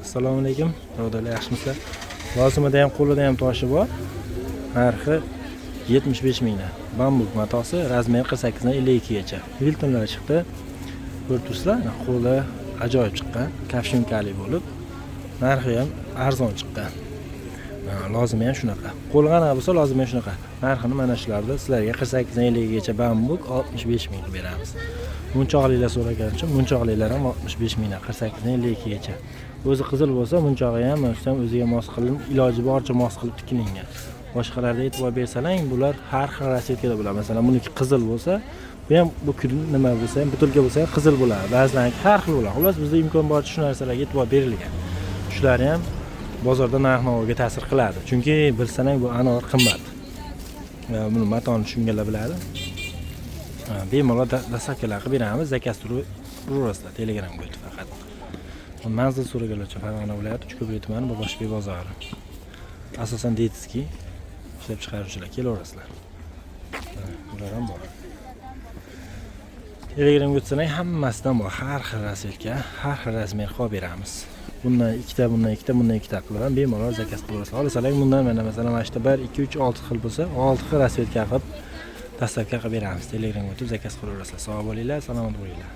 Assalomu alaykum. Birodarlar, yaxshimisizlar? Lozimida ham, qo'lida ham toshi bor. Narxi 75 mingdan. Bambuk matosi razmeri 48 dan 52 gacha. Hiltonlar chiqdi. Ko'ribsizlar, qo'li ajoyib chiqqan, kafshinkali bo'lib, narxi ham arzon chiqqan. Lozimi ham shunaqa. Qo'l qanaqa bo'lsa, lozimi ham shunaqa. Narxini mana shularda sizlarga 48 dan 50 gacha bambuk 65 ming beramiz. Munchoqliklar so'ragancha, munchoqliklar ham 65 mingdan 48 dan 52 gacha. O'zi qizil bo'lsa, munchog'i ham o'ziga mos qilib, iloji boricha mos qilib tikilingan. Boshqalarda e'tibor bersalang, bular har xil rasvetkada bo'ladi. Masalan, buniki qizil bo'lsa, bu ham bu kun nima bo'lsa ham, butilka bo'lsa ham qizil bo'ladi. Ba'zilarniki har xil bo'ladi. Xullas, bizda imkon boricha shu narsalarga e'tibor berilgan. Shular ham bozorda narx-navoga ta'sir qiladi. Chunki bilsanang bu anor qimmat. Buni matoni tushunganlar biladi. Bemalol dastlabkilar qilib beramiz. Zakaz turib urasizlar. Telegramga o'tib faqat. Manzil so'raganlar uchun Farg'ona viloyati Uchko'prik tumani Boboshbek bozori. Asosan deytski ishlab chiqaruvchilar kelaverasizlar. Bular ham bor. Telegramga o'tsang hammasidan bor. Har xil rasvetka, har xil razmer qilib beramiz. Bundan ikkita, bundan ikkita, bundan ikkita qilib ham bemalol zakaz qilaverasizlar. Xohlasangiz bundan mana masalan mana shu 1, 2, 3, 6 xil bo'lsa, 6 xil rasvetka qilib dastlabki qilib beramiz. Telegramga o'tib zakaz qilaverasizlar. Sog' bo'linglar, salomat bo'linglar.